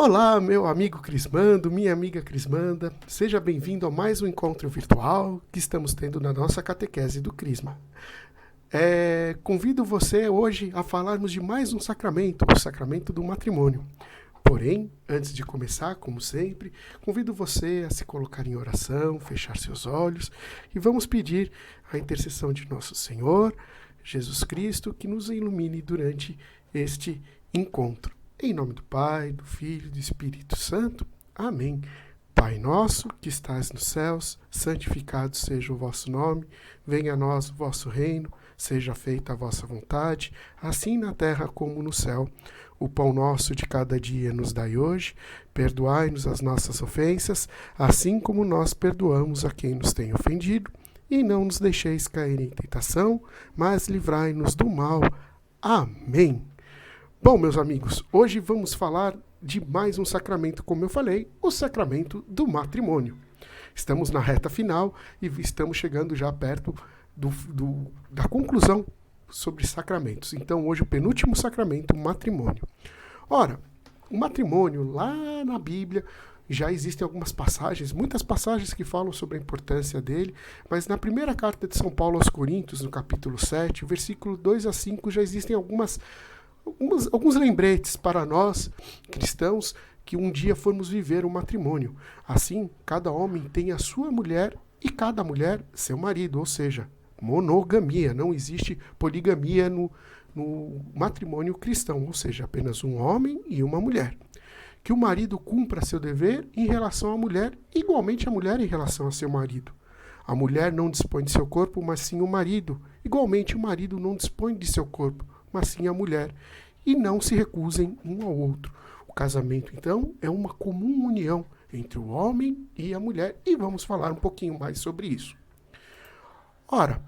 Olá, meu amigo Crismando, minha amiga Crismanda, seja bem-vindo a mais um encontro virtual que estamos tendo na nossa catequese do Crisma. Convido você hoje a falarmos de mais um sacramento, o sacramento do matrimônio. Porém, antes de começar, como sempre, convido você a se colocar em oração, fechar seus olhos e vamos pedir a intercessão de nosso Senhor, Jesus Cristo, que nos ilumine durante este encontro. Em nome do Pai, do Filho e do Espírito Santo. Amém. Pai nosso, que estás nos céus, santificado seja o vosso nome. Venha a nós o vosso reino. Seja feita a vossa vontade, assim na terra como no céu. O pão nosso de cada dia nos dai hoje. Perdoai-nos as nossas ofensas, assim como nós perdoamos a quem nos tem ofendido. E não nos deixeis cair em tentação, mas livrai-nos do mal. Amém. Bom, meus amigos, hoje vamos falar de mais um sacramento, como eu falei, o sacramento do matrimônio. Estamos na reta final e estamos chegando já perto da conclusão sobre sacramentos. Então, hoje o penúltimo sacramento, o matrimônio. Ora, o matrimônio, lá na Bíblia, já existem algumas passagens, muitas passagens que falam sobre a importância dele, mas na primeira carta de São Paulo aos Coríntios, no capítulo 7, versículo 2 a 5, já existem alguns lembretes para nós, cristãos, que um dia formos viver o matrimônio. Assim, cada homem tem a sua mulher e cada mulher seu marido, ou seja, monogamia. Não existe poligamia no matrimônio cristão, ou seja, apenas um homem e uma mulher. Que o marido cumpra seu dever em relação à mulher, igualmente a mulher em relação a seu marido. A mulher não dispõe de seu corpo, mas sim o marido. Igualmente o marido não dispõe de seu corpo, mas sim a mulher, e não se recusem um ao outro. O casamento, então, é uma comum união entre o homem e a mulher, e vamos falar um pouquinho mais sobre isso. Ora,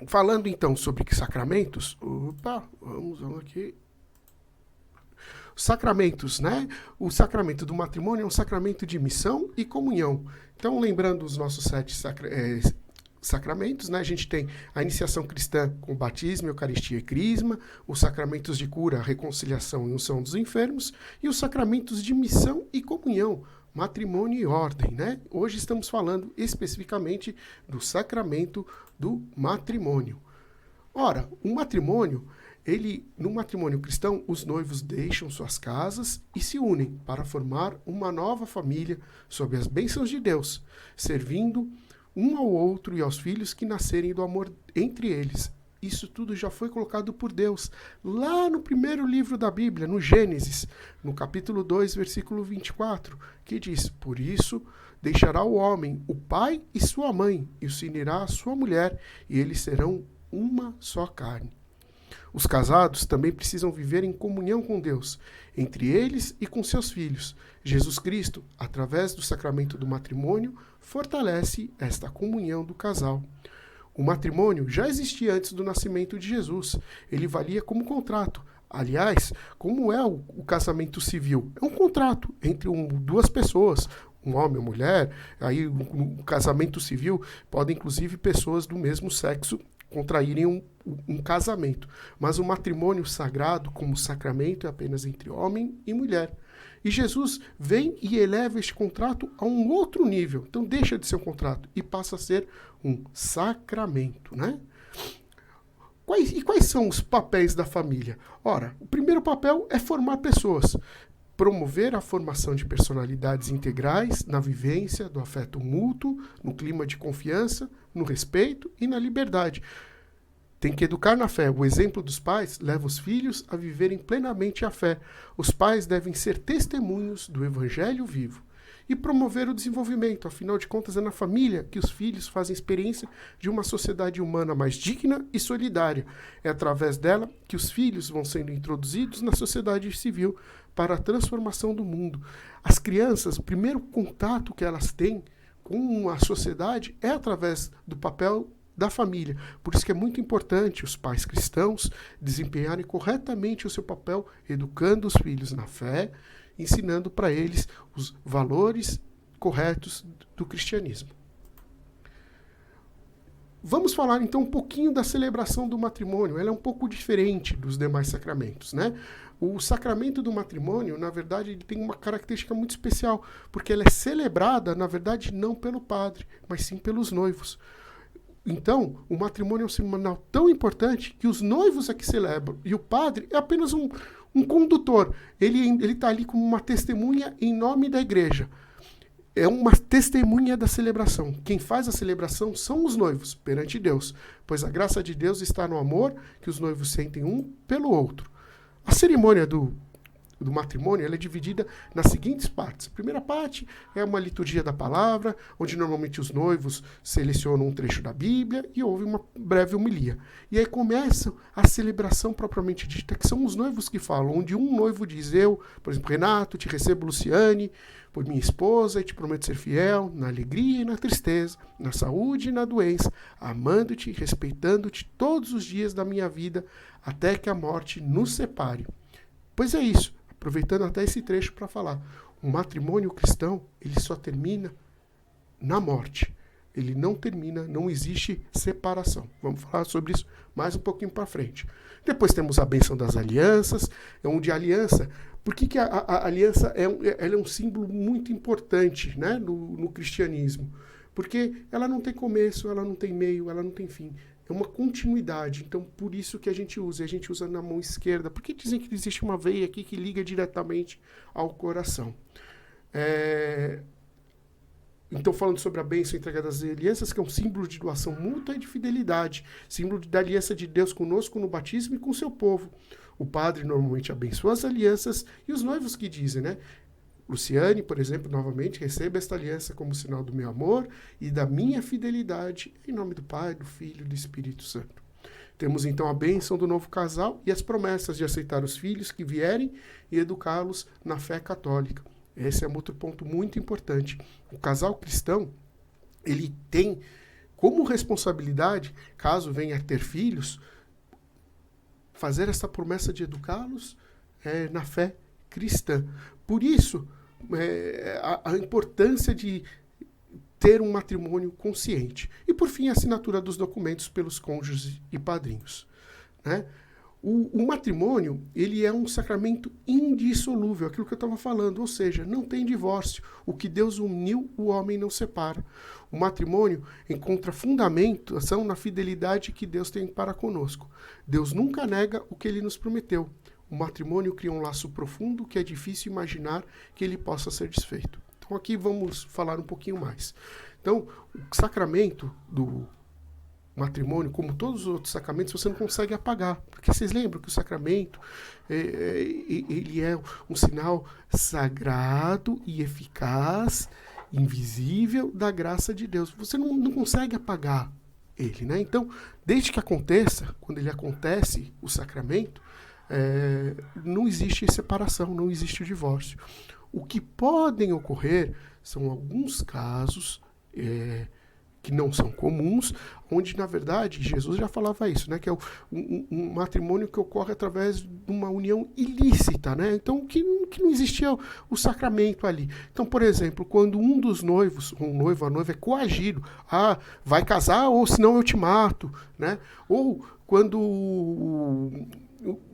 falando então sobre sacramentos, vamos aqui. Sacramentos, né? O sacramento do matrimônio é um sacramento de missão e comunhão. Então, lembrando os nossos 7 sacramentos, né? A gente tem a iniciação cristã com batismo, eucaristia e crisma, os sacramentos de cura, reconciliação e unção dos enfermos, e os sacramentos de missão e comunhão, matrimônio e ordem, né? Hoje estamos falando especificamente do sacramento do matrimônio. Ora, o matrimônio, no matrimônio cristão, os noivos deixam suas casas e se unem para formar uma nova família sob as bênçãos de Deus, servindo um ao outro e aos filhos que nascerem do amor entre eles. Isso tudo já foi colocado por Deus lá no primeiro livro da Bíblia, no Gênesis, no capítulo 2, versículo 24, que diz: por isso deixará o homem o pai e sua mãe, e se unirá a sua mulher, e eles serão uma só carne. Os casados também precisam viver em comunhão com Deus, entre eles e com seus filhos. Jesus Cristo, através do sacramento do matrimônio, fortalece esta comunhão do casal. O matrimônio já existia antes do nascimento de Jesus. Ele valia como contrato. Aliás, como é o casamento civil? É um contrato entre duas pessoas, um homem e uma mulher. Aí, no casamento civil, podem inclusive pessoas do mesmo sexo contraírem um casamento. Mas o matrimônio sagrado, como sacramento, é apenas entre homem e mulher. E Jesus vem e eleva este contrato a um outro nível. Então deixa de ser um contrato e passa a ser um sacramento, né? Quais são os papéis da família? Ora, o primeiro papel é formar pessoas. Promover a formação de personalidades integrais na vivência do afeto mútuo, no clima de confiança, no respeito e na liberdade. Tem que educar na fé. O exemplo dos pais leva os filhos a viverem plenamente a fé. Os pais devem ser testemunhos do evangelho vivo. E promover o desenvolvimento. Afinal de contas, é na família que os filhos fazem experiência de uma sociedade humana mais digna e solidária. É através dela que os filhos vão sendo introduzidos na sociedade civil para a transformação do mundo. As crianças, o primeiro contato que elas têm com a sociedade é através do papel da família. Por isso que é muito importante os pais cristãos desempenharem corretamente o seu papel, educando os filhos na fé, ensinando para eles os valores corretos do cristianismo. Vamos falar então um pouquinho da celebração do matrimônio. Ela é um pouco diferente dos demais sacramentos, né? O sacramento do matrimônio, na verdade, ele tem uma característica muito especial, porque ela é celebrada, na verdade, não pelo padre, mas sim pelos noivos. Então, o matrimônio é um cerimonial tão importante que os noivos é que celebram, e o padre é apenas um condutor. Ele está ali como uma testemunha em nome da igreja. É uma testemunha da celebração. Quem faz a celebração são os noivos, perante Deus, pois a graça de Deus está no amor que os noivos sentem um pelo outro. A cerimônia do matrimônio ela é dividida nas seguintes partes. A primeira parte é uma liturgia da palavra, onde normalmente os noivos selecionam um trecho da Bíblia e houve uma breve homilia. E aí começa a celebração propriamente dita, que são os noivos que falam, onde um noivo diz: eu, por exemplo, Renato, te recebo, Luciane, por minha esposa, e te prometo ser fiel na alegria e na tristeza, na saúde e na doença, amando-te e respeitando-te todos os dias da minha vida, até que a morte nos separe. Pois é isso. Aproveitando até esse trecho para falar, o matrimônio cristão, ele só termina na morte. Ele não termina, não existe separação. Vamos falar sobre isso mais um pouquinho para frente. Depois temos a bênção das alianças, onde a aliança... Por que a aliança ela é um símbolo muito importante, né, no cristianismo? Porque ela não tem começo, ela não tem meio, ela não tem fim. É uma continuidade, então por isso que a gente usa na mão esquerda, porque dizem que existe uma veia aqui que liga diretamente ao coração. Então falando sobre a bênção entrega das alianças, que é um símbolo de doação mútua e de fidelidade, símbolo da aliança de Deus conosco no batismo e com o seu povo. O padre normalmente abençoa as alianças e os noivos que dizem, né? Luciane, por exemplo, novamente, receba esta aliança como sinal do meu amor e da minha fidelidade, em nome do Pai, do Filho e do Espírito Santo. Temos então a bênção do novo casal e as promessas de aceitar os filhos que vierem e educá-los na fé católica. Esse é um outro ponto muito importante. O casal cristão, ele tem como responsabilidade, caso venha a ter filhos, fazer essa promessa de educá-los na fé cristã. Por isso, a importância de ter um matrimônio consciente. E, por fim, a assinatura dos documentos pelos cônjuges e padrinhos, né? O matrimônio, ele é um sacramento indissolúvel, aquilo que eu estava falando, ou seja, não tem divórcio. O que Deus uniu, o homem não separa. O matrimônio encontra fundamentação na fidelidade que Deus tem para conosco. Deus nunca nega o que ele nos prometeu. O matrimônio cria um laço profundo que é difícil imaginar que ele possa ser desfeito. Então aqui vamos falar um pouquinho mais. Então, o sacramento do matrimônio, como todos os outros sacramentos, você não consegue apagar. Porque vocês lembram que o sacramento ele é um sinal sagrado e eficaz, invisível, da graça de Deus. Você não consegue apagar ele, né? Então, desde que aconteça, quando ele acontece, o sacramento, não existe separação, não existe o divórcio. O que podem ocorrer são alguns casos que não são comuns, onde, na verdade, Jesus já falava isso, né? Que é um matrimônio que ocorre através de uma união ilícita, né? Então, que não existia o sacramento ali. Então, por exemplo, quando um dos noivos, um noivo, a noiva é coagido, vai casar ou senão eu te mato, né? Ou quando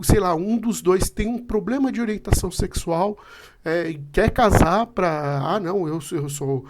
sei lá, um dos dois tem um problema de orientação sexual, quer casar para, não, eu sou...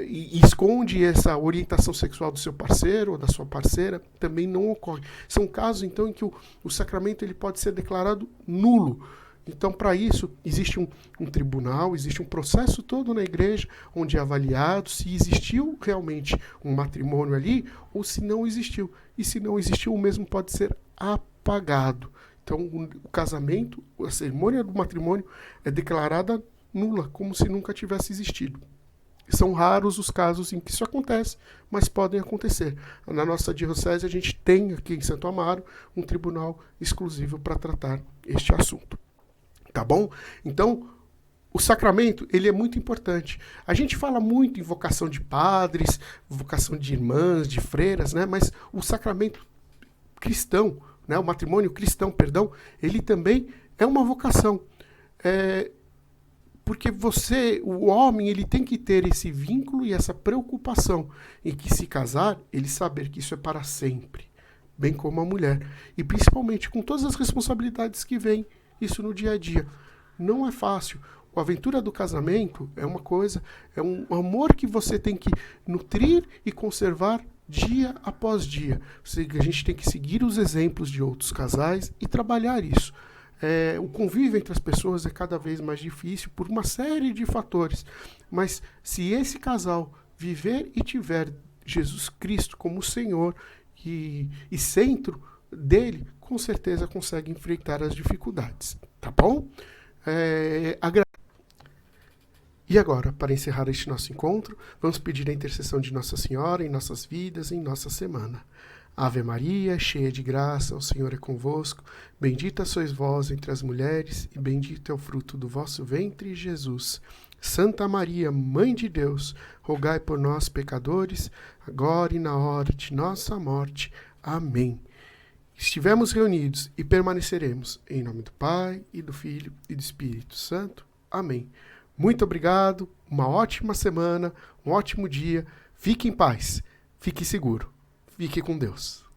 e esconde essa orientação sexual do seu parceiro ou da sua parceira, também não ocorre. São casos, então, em que o sacramento ele pode ser declarado nulo. Então, para isso, existe um tribunal, existe um processo todo na igreja, onde é avaliado se existiu realmente um matrimônio ali, ou se não existiu. E se não existiu, o mesmo pode ser apagado. Então, o casamento, a cerimônia do matrimônio é declarada nula, como se nunca tivesse existido. São raros os casos em que isso acontece, mas podem acontecer. Na nossa diocese, a gente tem aqui em Santo Amaro um tribunal exclusivo para tratar este assunto. Tá bom? Então, o sacramento, ele é muito importante. A gente fala muito em vocação de padres, vocação de irmãs, de freiras, né? Mas o sacramento cristão, né? O matrimônio cristão, perdão, ele também é uma vocação. Porque o homem, ele tem que ter esse vínculo e essa preocupação em que se casar, ele saber que isso é para sempre, bem como a mulher. E principalmente com todas as responsabilidades que vêm isso no dia a dia. Não é fácil. A aventura do casamento é uma coisa, é um amor que você tem que nutrir e conservar dia após dia. A gente tem que seguir os exemplos de outros casais e trabalhar isso. O convívio entre as pessoas é cada vez mais difícil por uma série de fatores. Mas se esse casal viver e tiver Jesus Cristo como Senhor e centro dele, com certeza consegue enfrentar as dificuldades. Tá bom? E agora, para encerrar este nosso encontro, vamos pedir a intercessão de Nossa Senhora em nossas vidas, em nossa semana. Ave Maria, cheia de graça, o Senhor é convosco. Bendita sois vós entre as mulheres, e bendito é o fruto do vosso ventre, Jesus. Santa Maria, Mãe de Deus, rogai por nós, pecadores, agora e na hora de nossa morte. Amém. Estivemos reunidos e permaneceremos. Em nome do Pai, e do Filho, e do Espírito Santo. Amém. Muito obrigado, uma ótima semana, um ótimo dia. Fique em paz, fique seguro, fique com Deus.